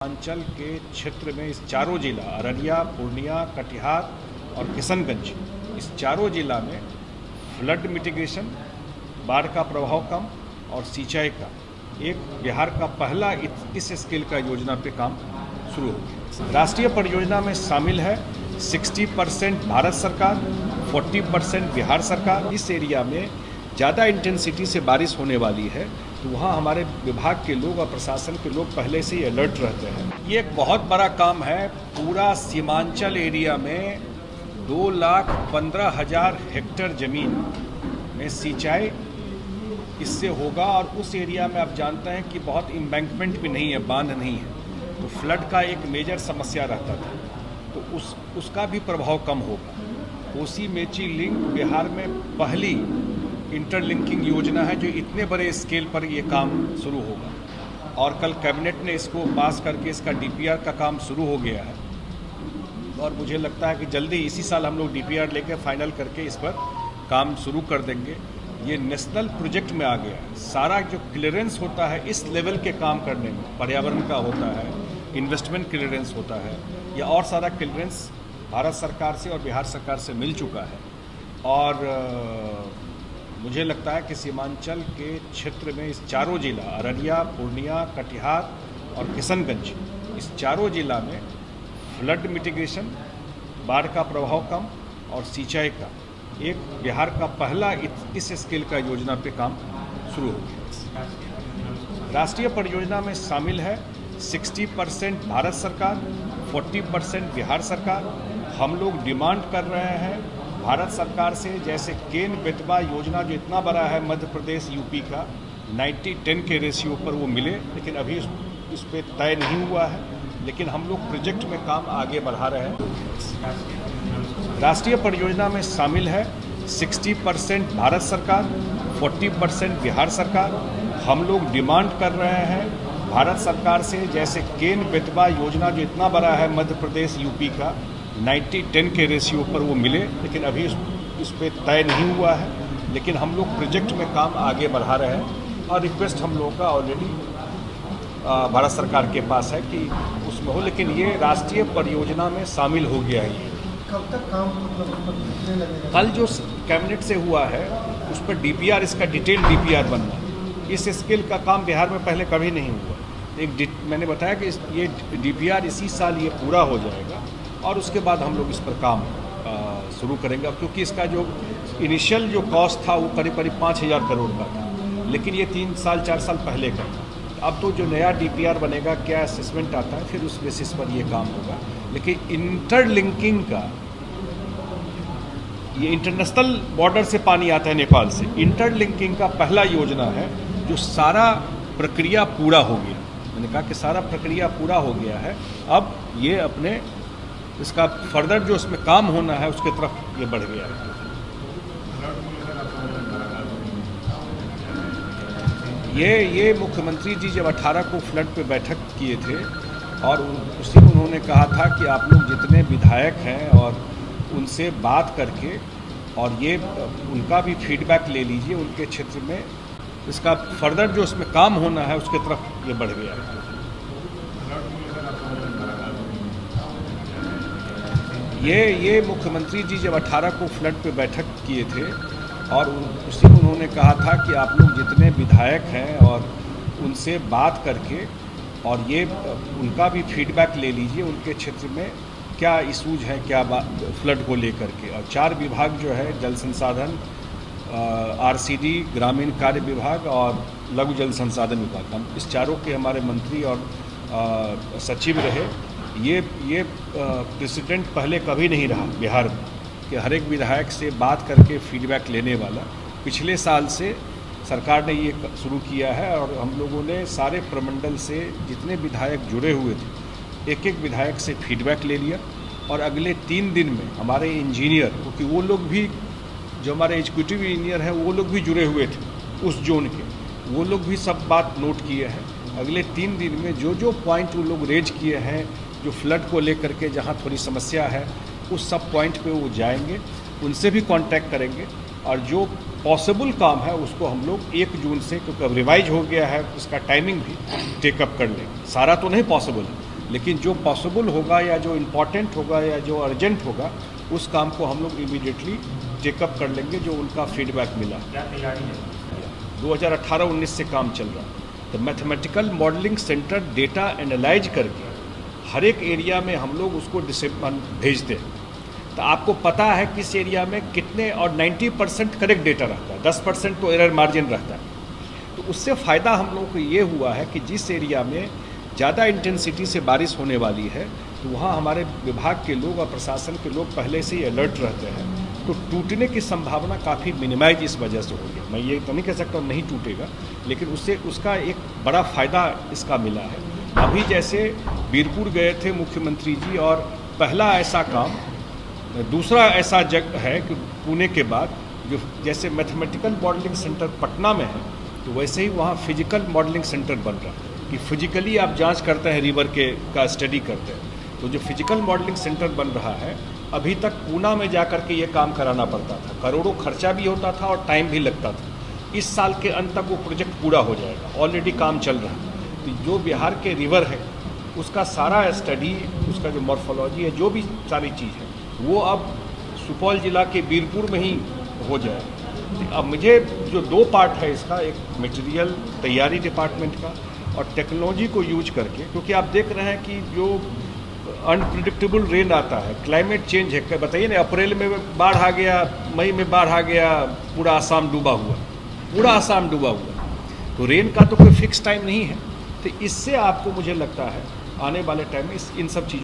अंचल के क्षेत्र में इस चारों जिला अररिया, पूर्णिया, कटिहार और किशनगंज, इस चारों जिला में फ्लड मिटिगेशन, बाढ़ का प्रभाव कम और सिंचाई का एक बिहार का पहला इस स्केल का योजना पे काम शुरू हो गया। राष्ट्रीय परियोजना में शामिल है 60% भारत सरकार, 40% बिहार सरकार। इस एरिया में ज़्यादा इंटेंसिटी से बारिश होने वाली है तो वहाँ हमारे विभाग के लोग और प्रशासन के लोग पहले से ही अलर्ट रहते हैं। ये एक बहुत बड़ा काम है। पूरा सीमांचल एरिया में 2,15,000 हेक्टेयर ज़मीन में सिंचाई इससे होगा और उस एरिया में आप जानते हैं कि बहुत एम्बैंकमेंट भी नहीं है, बांध नहीं है, तो फ्लड का एक मेजर समस्या रहता था, तो उसका भी प्रभाव कम होगा। कोसी मेची लिंक बिहार में पहली इंटरलिंकिंग योजना है जो इतने बड़े स्केल पर ये काम शुरू होगा और कल कैबिनेट ने इसको पास करके इसका डीपीआर का काम शुरू हो गया है और मुझे लगता है कि जल्दी इसी साल हम लोग डीपीआर लेकर फाइनल करके इस पर काम शुरू कर देंगे। ये नेशनल प्रोजेक्ट में आ गया है। सारा जो क्लियरेंस होता है इस लेवल के काम करने में, पर्यावरण का होता है, इन्वेस्टमेंट क्लियरेंस होता है, या और सारा क्लियरेंस भारत सरकार से और बिहार सरकार से मिल चुका है। और मुझे लगता है कि सीमांचल के क्षेत्र में इस चारों जिला अररिया, पूर्णिया, कटिहार और किशनगंज, इस चारों जिला में फ्लड मिटिगेशन, बाढ़ का प्रभाव कम और सिंचाई का एक बिहार का पहला इस स्केल का योजना पे काम शुरू हो गया। राष्ट्रीय परियोजना में शामिल है 60% भारत सरकार, 40% बिहार सरकार। हम लोग डिमांड कर रहे हैं भारत सरकार से, जैसे केन बेतवा योजना जो इतना बड़ा है मध्य प्रदेश यूपी का, 90-10 के रेशियो पर वो मिले, लेकिन अभी इस पे तय नहीं हुआ है, लेकिन हम लोग प्रोजेक्ट में काम आगे बढ़ा रहे हैं। राष्ट्रीय परियोजना में शामिल है 60% भारत सरकार, 40% बिहार सरकार। हम लोग डिमांड कर रहे हैं भारत सरकार से, जैसे केन बेतवा योजना जो इतना बड़ा है मध्य प्रदेश यूपी का, 90-10 के रेशियो पर वो मिले, लेकिन अभी इस पे तय नहीं हुआ है, लेकिन हम लोग प्रोजेक्ट में काम आगे बढ़ा रहे हैं और रिक्वेस्ट हम लोगों का ऑलरेडी भारत सरकार के पास है कि उसमें हो, लेकिन ये राष्ट्रीय परियोजना में शामिल हो गया है। कब तक काम लगेगा? कल जो कैबिनेट से हुआ है उस पर डीपीआर, इसका डिटेल डीपीआर बनना, इस स्केल का काम बिहार में पहले कभी नहीं हुआ। मैंने बताया कि ये डीपीआर इसी साल ये पूरा हो जाएगा और उसके बाद हम लोग इस पर काम शुरू करेंगे, क्योंकि इसका जो इनिशियल जो कॉस्ट था वो करीब 5,000 करोड़ का था, लेकिन ये 3 साल 4 साल पहले का था। अब तो जो नया डीपीआर बनेगा, क्या असेसमेंट आता है, फिर उस बेसिस पर ये काम होगा। लेकिन इंटरलिंकिंग का, ये इंटरनेशनल बॉर्डर से पानी आता है नेपाल से, इंटरलिंकिंग का पहला योजना है जो सारा प्रक्रिया पूरा हो गया। मैंने कहा कि सारा प्रक्रिया पूरा हो गया है, अब ये अपने इसका फर्दर जो इसमें काम होना है उसके तरफ ये बढ़ गया है। ये मुख्यमंत्री जी जब 18 को फ्लड पे बैठक किए थे और उसी में उन्होंने कहा था कि आप लोग जितने विधायक हैं और उनसे बात करके और ये उनका भी फीडबैक ले लीजिए, उनके क्षेत्र में इसका फर्दर जो इसमें काम होना है उसके तरफ ये बढ़ गया है। ये मुख्यमंत्री जी जब 18 को फ्लड पे बैठक किए थे और उसी में उन्होंने कहा था कि आप लोग जितने विधायक हैं और उनसे बात करके और ये उनका भी फीडबैक ले लीजिए, उनके क्षेत्र में क्या इशूज हैं, क्या फ्लड को लेकर के। और 4 विभाग जो है, जल संसाधन, आरसीडी, ग्रामीण कार्य विभाग और लघु जल संसाधन विभाग, हम इस चारों के हमारे मंत्री और सचिव रहे। ये प्रेसिडेंट पहले कभी नहीं रहा बिहार में कि हर एक विधायक से बात करके फीडबैक लेने वाला। पिछले साल से सरकार ने ये शुरू किया है और हम लोगों ने सारे प्रमंडल से जितने विधायक जुड़े हुए थे, एक एक विधायक से फीडबैक ले लिया और अगले 3 दिन में हमारे इंजीनियर, क्योंकि वो लोग भी जो हमारे एग्जीक्यूटिव इंजीनियर हैं वो लोग भी जुड़े हुए थे उस जोन के, वो लोग भी सब बात नोट किए हैं। अगले 3 दिन में जो पॉइंट वो लोग रेज किए हैं, जो फ्लड को लेकर के जहाँ थोड़ी समस्या है, उस सब पॉइंट पे वो जाएंगे, उनसे भी कांटेक्ट करेंगे और जो पॉसिबल काम है उसको हम लोग 1 जून से, क्योंकि अब रिवाइज हो गया है, उसका टाइमिंग भी टेकअप कर लेंगे। सारा तो नहीं पॉसिबल है, लेकिन जो पॉसिबल होगा या जो इम्पोर्टेंट होगा या जो अर्जेंट होगा उस काम को हम लोग इमीडिएटली टेकअप कर लेंगे जो उनका फीडबैक मिला। क्या तैयारी है? 2018-19 से काम चल रहा है। तो mathematical modelling centre data analyse करके हर एक एरिया में हम लोग उसको भेजते हैं। तो आपको पता है किस एरिया में कितने, और 90% करेक्ट डेटा रहता है, 10% तो एरर मार्जिन रहता है। तो उससे फ़ायदा हम लोगों को ये हुआ है कि जिस एरिया में ज़्यादा इंटेंसिटी से बारिश होने वाली है तो वहाँ हमारे विभाग के लोग और प्रशासन के लोग पहले से ही अलर्ट रहते हैं, तो टूटने की संभावना काफ़ी मिनिमाइज इस वजह से होगी। मैं ये तो नहीं कह सकता नहीं टूटेगा, लेकिन उससे उसका एक बड़ा फ़ायदा इसका मिला है। अभी जैसे बीरपुर गए थे मुख्यमंत्री जी, और पहला ऐसा काम, दूसरा ऐसा जगह है कि पुणे के बाद जो जैसे मैथमेटिकल मॉडलिंग सेंटर पटना में है, तो वैसे ही वहाँ फिजिकल मॉडलिंग सेंटर बन रहा है कि फिजिकली आप जांच करते हैं, रिवर के का स्टडी करते हैं। तो जो फिजिकल मॉडलिंग सेंटर बन रहा है, अभी तक पूना में जा कर के ये काम कराना पड़ता था, करोड़ों खर्चा भी होता था और टाइम भी लगता था। इस साल के अंत तक वो प्रोजेक्ट पूरा हो जाएगा, ऑलरेडी काम चल रहा है। तो जो बिहार के रिवर है उसका सारा स्टडी, उसका जो मॉर्फोलॉजी है, जो भी सारी चीज़ है, वो अब सुपौल जिला के बीरपुर में ही हो जाएगा। अब मुझे जो दो पार्ट है इसका, एक मटेरियल तैयारी डिपार्टमेंट का और टेक्नोलॉजी को यूज करके, क्योंकि आप देख रहे हैं कि जो अनप्रिडिक्टेबल रेन आता है, क्लाइमेट चेंज है। बताइए ना, अप्रैल में बाढ़ आ गया, मई में बाढ़ आ गया, पूरा आसाम डूबा हुआ, पूरा आसाम डूबा हुआ। तो रेन का तो कोई फिक्स टाइम नहीं है। तो इससे आपको मुझे लगता है आने वाले टाइम में इन सब चीज़ों